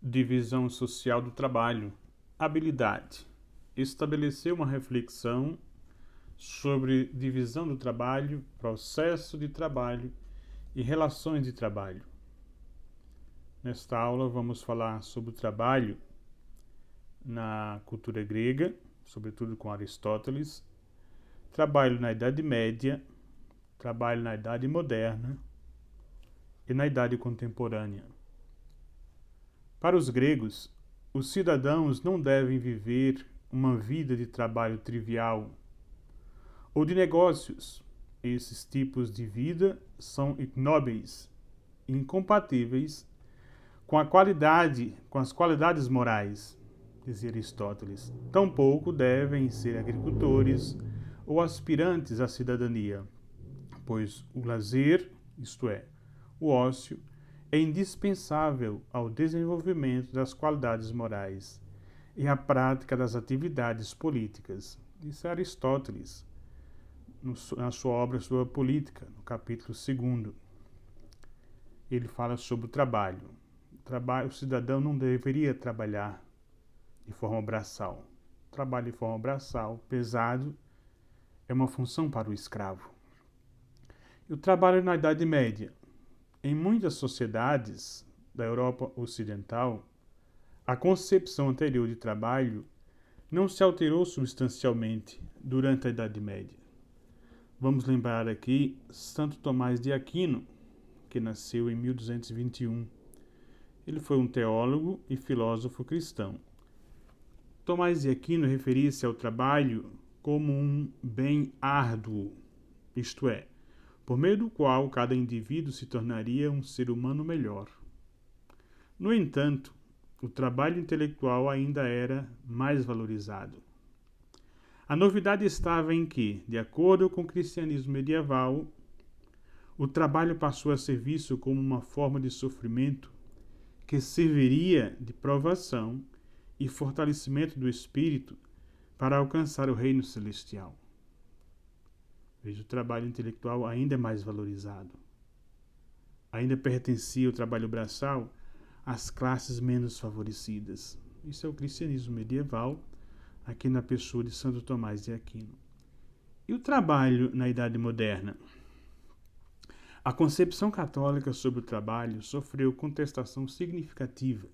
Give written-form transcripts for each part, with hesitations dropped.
Divisão social do trabalho. Habilidade. Estabeleceu uma reflexão sobre divisão do trabalho, processo de trabalho e relações de trabalho. Nesta aula vamos falar sobre o trabalho na cultura grega, sobretudo com Aristóteles, trabalho na Idade Média, trabalho na Idade Moderna e na Idade Contemporânea. Para os gregos, os cidadãos não devem viver uma vida de trabalho trivial ou de negócios. Esses tipos de vida são ignóbeis, incompatíveis com as qualidades morais, dizia Aristóteles. Tampouco devem ser agricultores ou aspirantes à cidadania, pois o lazer, isto é, o ócio, é indispensável ao desenvolvimento das qualidades morais e à prática das atividades políticas, disse Aristóteles na sua obra sobre a política, no capítulo 2. Ele fala sobre o trabalho. O cidadão não deveria trabalhar de forma braçal. O trabalho de forma braçal, pesado, é uma função para o escravo. E o trabalho na Idade Média. Em muitas sociedades da Europa Ocidental, a concepção anterior de trabalho não se alterou substancialmente durante a Idade Média. Vamos lembrar aqui Santo Tomás de Aquino, que nasceu em 1221. Ele foi um teólogo e filósofo cristão. Tomás de Aquino referia-se ao trabalho como um bem árduo, isto é, por meio do qual cada indivíduo se tornaria um ser humano melhor. No entanto, o trabalho intelectual ainda era mais valorizado. A novidade estava em que, de acordo com o cristianismo medieval, o trabalho passou a ser visto como uma forma de sofrimento que serviria de provação e fortalecimento do espírito para alcançar o reino celestial. Veja, o trabalho intelectual ainda é mais valorizado. Ainda pertencia o trabalho braçal às classes menos favorecidas. Isso é o cristianismo medieval, aqui na pessoa de Santo Tomás de Aquino. E o trabalho na Idade Moderna? A concepção católica sobre o trabalho sofreu contestação significativa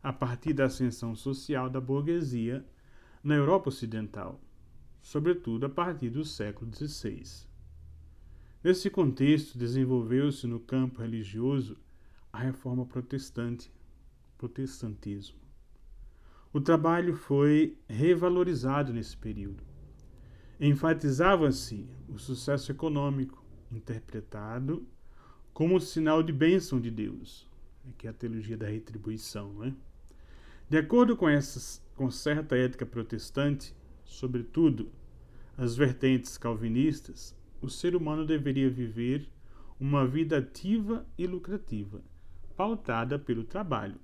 a partir da ascensão social da burguesia na Europa Ocidental, sobretudo a partir do século XVI. Nesse contexto, desenvolveu-se no campo religioso a reforma protestantismo. O trabalho foi revalorizado nesse período. Enfatizava-se o sucesso econômico, interpretado como sinal de bênção de Deus, que é a teologia da retribuição, né? De acordo com certa ética protestante, sobretudo as vertentes calvinistas, o ser humano deveria viver uma vida ativa e lucrativa, pautada pelo trabalho.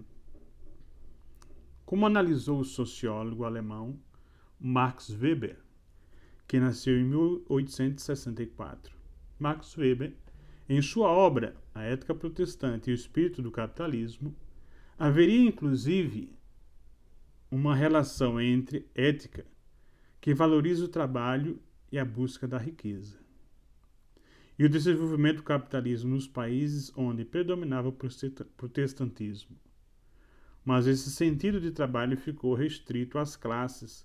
Como analisou o sociólogo alemão Max Weber, que nasceu em 1864. Max Weber, em sua obra A Ética Protestante e o Espírito do Capitalismo, haveria inclusive uma relação entre ética, que valoriza o trabalho e a busca da riqueza, e o desenvolvimento do capitalismo nos países onde predominava o protestantismo. Mas esse sentido de trabalho ficou restrito às classes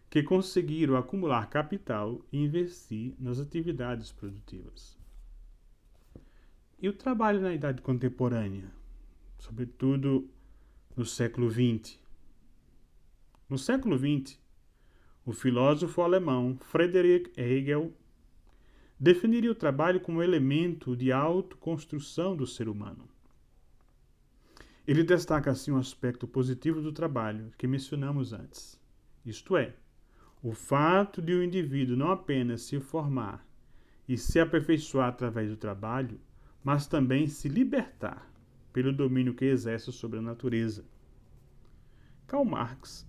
que conseguiram acumular capital e investir nas atividades produtivas. E o trabalho na Idade Contemporânea, sobretudo no século XX? No século XX, o filósofo alemão Friedrich Hegel definiria o trabalho como elemento de autoconstrução do ser humano. Ele destaca assim um aspecto positivo do trabalho que mencionamos antes, isto é, o fato de o indivíduo não apenas se formar e se aperfeiçoar através do trabalho, mas também se libertar pelo domínio que exerce sobre a natureza. Karl Marx,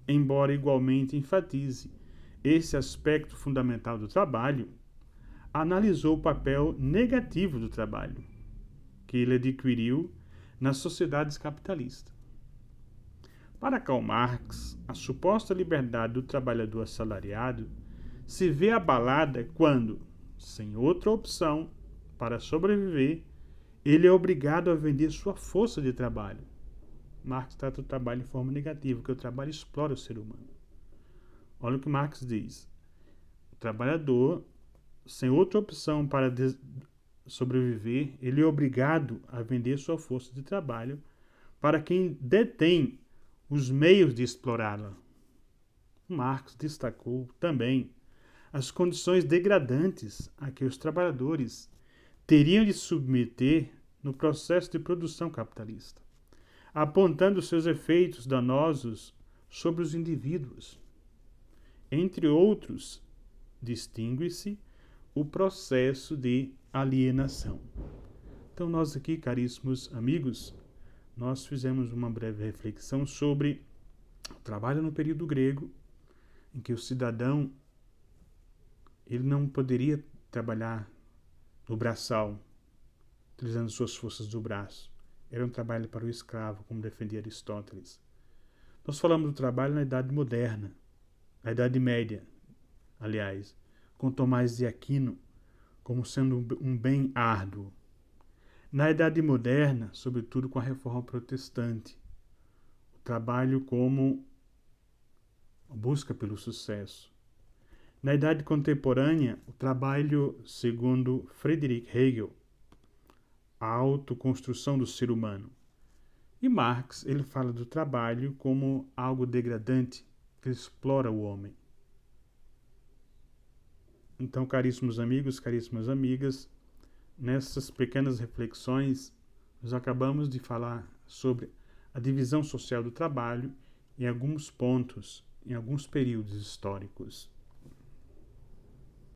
embora igualmente enfatize esse aspecto fundamental do trabalho, analisou o papel negativo do trabalho que ele adquiriu nas sociedades capitalistas. Para Karl Marx, a suposta liberdade do trabalhador assalariado se vê abalada quando, sem outra opção para sobreviver, ele é obrigado a vender sua força de trabalho. Marx trata o trabalho de forma negativa, porque o trabalho explora o ser humano. Olha o que Marx diz. O trabalhador, sem outra opção para sobreviver, ele é obrigado a vender sua força de trabalho para quem detém os meios de explorá-la. Marx destacou também as condições degradantes a que os trabalhadores teriam de submeter no processo de produção capitalista, apontando seus efeitos danosos sobre os indivíduos. Entre outros, distingue-se o processo de alienação. Então, nós aqui, caríssimos amigos, nós fizemos uma breve reflexão sobre o trabalho no período grego, em que o cidadão ele não poderia trabalhar no braçal, utilizando suas forças do braço. Era um trabalho para o escravo, como defendia Aristóteles. Nós falamos do trabalho na Idade Moderna, na Idade Média, aliás, com Tomás de Aquino como sendo um bem árduo. Na Idade Moderna, sobretudo com a Reforma Protestante, o trabalho como busca pelo sucesso. Na Idade Contemporânea, o trabalho, segundo Friedrich Hegel, a autoconstrução do ser humano. E Marx, ele fala do trabalho como algo degradante, que explora o homem. Então, caríssimos amigos, caríssimas amigas, nessas pequenas reflexões, nós acabamos de falar sobre a divisão social do trabalho em alguns pontos, em alguns períodos históricos.